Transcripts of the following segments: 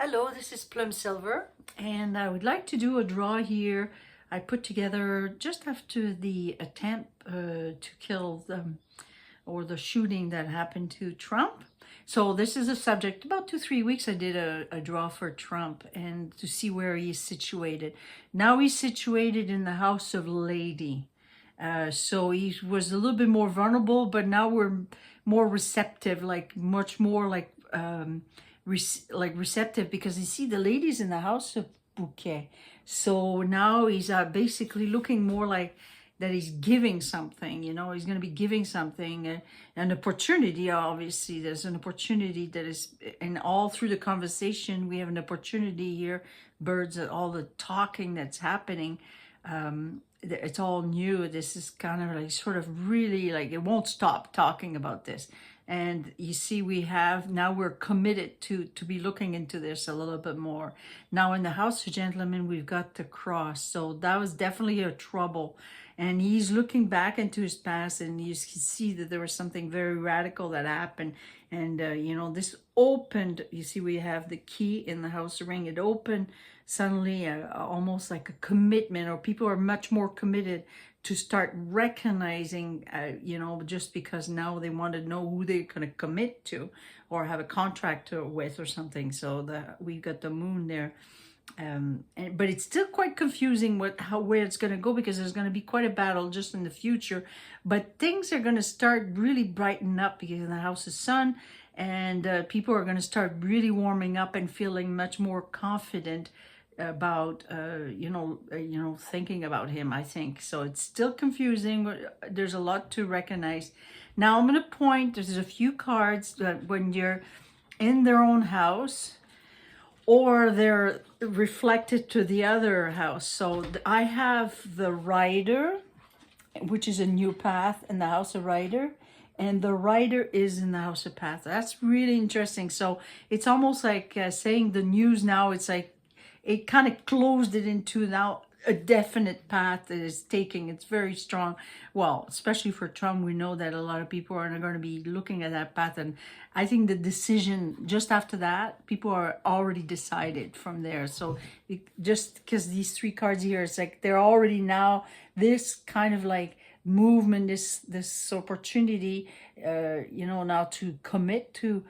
Hello, this is Plum Silver, and I would like to do a draw here. I put together just after the attempt to kill them, or the shooting that happened to Trump. So this is a subject. About 2-3 weeks I did a draw for Trump and to see where he's situated. Now he's situated in the House of Lady. So he was a little bit more vulnerable, but now we're more receptive, like much more like receptive, because you see the ladies in the House of Bouquet. So now he's basically looking more like that he's giving something, he's going to be giving something, an opportunity. Obviously there's an opportunity that is, and all through the conversation we have an opportunity here, birds, all the talking that's happening, it's all new. This is kind of like sort of really like it won't stop talking about this. And you see, we're committed to be looking into this a little bit more. Now in the House of Gentlemen, we've got the cross. So that was definitely a trouble. And he's looking back into his past, and you can see that there was something very radical that happened. And, this opened, you see, we have the key in the House of Ring. It opened suddenly almost like a commitment, or people are much more committed to start recognizing, just because now they want to know who they're going to commit to or have a contract with or something. So we've got the moon there. But it's still quite confusing where it's going to go, because there's going to be quite a battle just in the future. But things are going to start really brighten up, because in the House of Sun, and people are going to start really warming up and feeling much more confident about thinking about him, I think. So it's still confusing, but there's a lot to recognize. Now I'm going to point, there's a few cards that when you're in their own house or they're reflected to the other house. So I have the Rider, which is a new path in the House of Rider, and the Rider is in the House of Path. That's really interesting. So it's almost like saying the news now, it's like it kind of closed it into now a definite path that is taking. It's very strong. Well, especially for Trump, we know that a lot of people are going to be looking at that path. And I think the decision just after that, people are already decided from there. So just because these three cards here, it's like they're already now this kind of like movement, this opportunity, now to commit to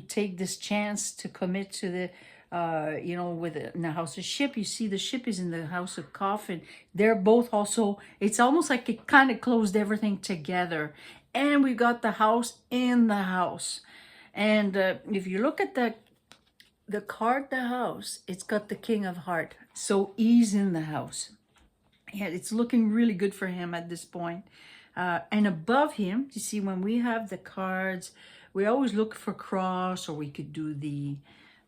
take this chance to commit to the in the House of Ship. You see the Ship is in the House of Coffin. They're both also, it's almost like it kind of closed everything together. And we've got the house in the house. And if you look at the card, the house, it's got the King of Heart. So he's in the house. Yeah, it's looking really good for him at this point. And above him, you see, when we have the cards, we always look for cross, or we could do the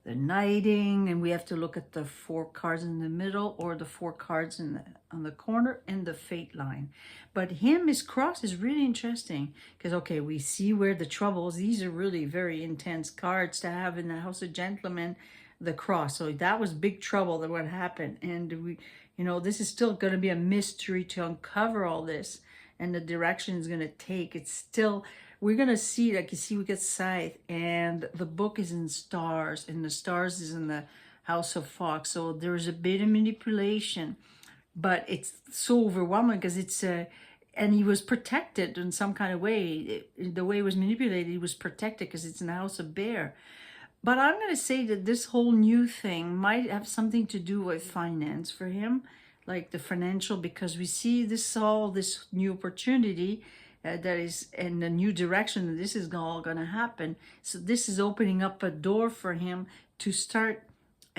knighting, and we have to look at the 4 cards in the middle, or the 4 cards on the corner, and the fate line. But his cross is really interesting, because okay, we see where the troubles, these are really very intense cards to have in the House of Gentlemen, the cross. So that was big trouble that what happened. And this is still going to be a mystery to uncover all this, and the direction is going to take. It's still, we're going to see, like you see, we get Scythe, and the book is in stars, and the stars is in the House of Fox. So there's a bit of manipulation, but it's so overwhelming, because it's and he was protected in some kind of way. The way it was manipulated, he was protected because it's in the House of Bear. But I'm going to say that this whole new thing might have something to do with finance for him, like the financial, because we see this new opportunity that is in a new direction, and this is all going to happen. So this is opening up a door for him to start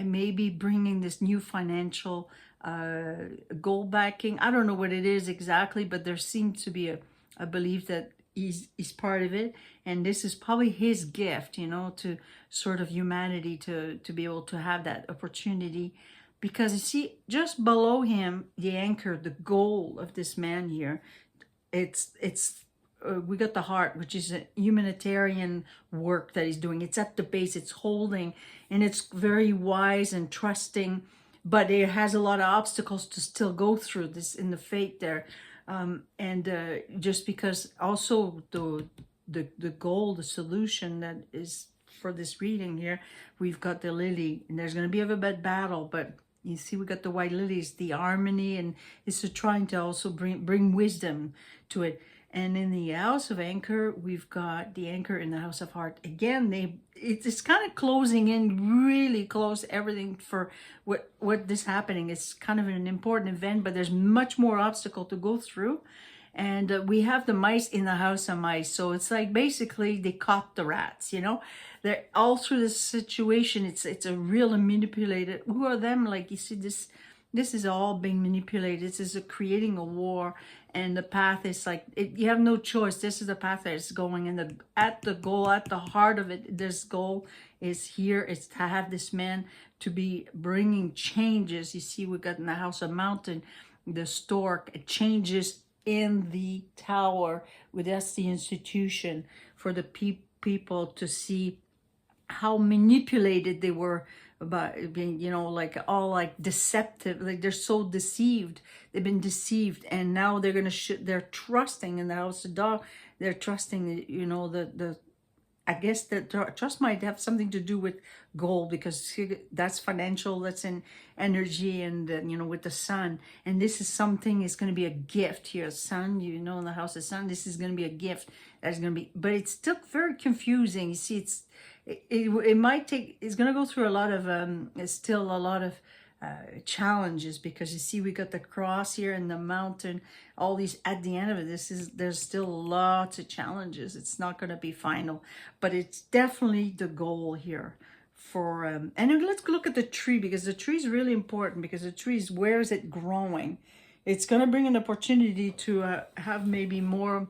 maybe bringing this new financial goal backing. I don't know what it is exactly, but there seems to be a belief that he's part of it, and this is probably his gift, to sort of humanity, to be able to have that opportunity. Because you see, just below him, the anchor, the goal of this man here, we got the heart, which is a humanitarian work that he's doing. It's at the base, it's holding, and it's very wise and trusting, but it has a lot of obstacles to still go through this in the fate there. Just because also the goal, the solution that is for this reading here, we've got the lily, and there's going to be a bit battle, but you see we got the white lilies, the harmony, and it's trying to also bring wisdom to it. And in the house of anchor, we've got the anchor in the house of heart. Again, it's kind of closing in, really close everything for what is happening. It's kind of an important event, but there's much more obstacle to go through. And we have the mice in the house of mice. So it's like basically they caught the rats, you know. They're all through this situation. It's a real manipulated. Who are them? Like you see this is all being manipulated. This is creating a war, and the path is like you have no choice. This is the path that is going, and at the heart of it, this goal is here. It's to have this man to be bringing changes. You see, we got in the house of mountain, the stork, it changes in the tower. That's the institution for the people to see how manipulated they were about being, you know, like all like deceptive, like they're so deceived. They've been deceived, and now they're gonna they're trusting in the house of dog. They're trusting, you know, the I guess that trust might have something to do with gold, because that's financial, that's in energy, and you know, with the sun. And this is something, it's going to be a gift here. Sun, you know, in the house of sun, this is going to be a gift that's going to be, but it's still very confusing. You see, it might take, it's going to go through a lot of, it's still a lot of challenges, because you see we got the cross here and the mountain, all these at the end of it. There's still lots of challenges. It's not going to be final, but it's definitely the goal here for and then let's look at the tree, because the tree is really important, because the tree is, where is it growing? It's going to bring an opportunity to have maybe more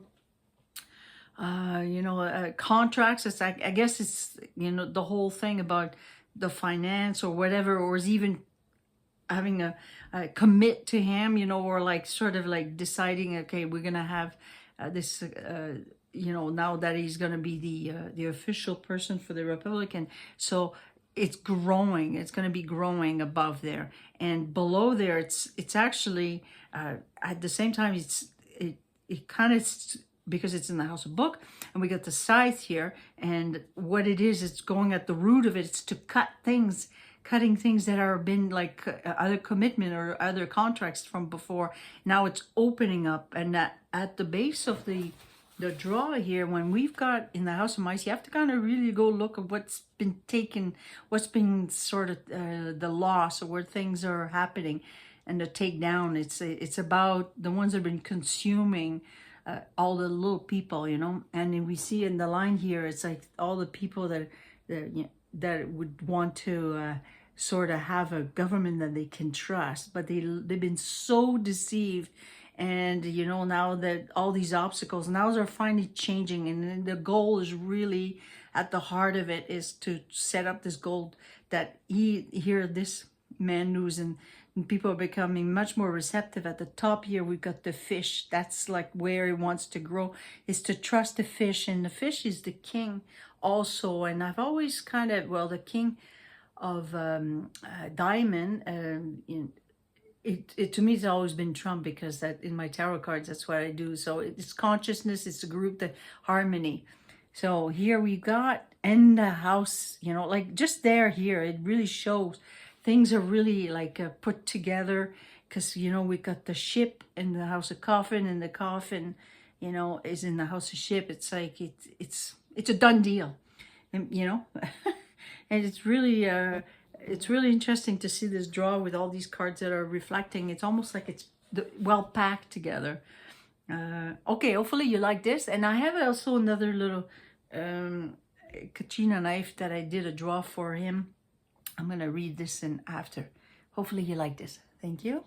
you know, contracts. It's like, I guess it's, you know, the whole thing about the finance or whatever, or is even having a commit to him, you know, or like sort of like deciding, okay, we're gonna have this, you know, now that he's gonna be the official person for the Republican. So it's growing. It's gonna be growing above there, and below there, it's actually at the same time, it kind of, because it's in the house of book, and we got the scythe here, and what it is, it's going at the root of it. It's to cutting things that are been like other commitment or other contracts from before. Now it's opening up, and at the base of the draw here, when we've got in the house of mice, you have to kind of really go look at what's been taken, what's been sort of the loss, or where things are happening, and the takedown. It's about the ones that have been consuming all the little people, you know. And then we see in the line here, it's like all the people that you know, that would want to sort of have a government that they can trust, but they've been so deceived. And you know, now that all these obstacles now are finally changing, and the goal is really at the heart of it, is to set up this goal that this man knows, and people are becoming much more receptive. At the top here, we've got the fish. That's like where he wants to grow, is to trust the fish, and the fish is the king also. And I've always kind of, well, the king of diamond, it to me, it's always been Trump, because that in my tarot cards, that's what I do. So it's consciousness, it's the group, the harmony. So here we got in the house, you know, like just here, it really shows things are really like put together, because, you know, we got the ship in the house of coffin, and the coffin, you know, is in the house of ship. It's like, it's a done deal, and, you know, and it's really interesting to see this draw with all these cards that are reflecting. It's almost like it's well packed together. Okay, hopefully you like this. And I have also another little Kachina knife that I did a draw for him. I'm going to read this in after. Hopefully you like this. Thank you.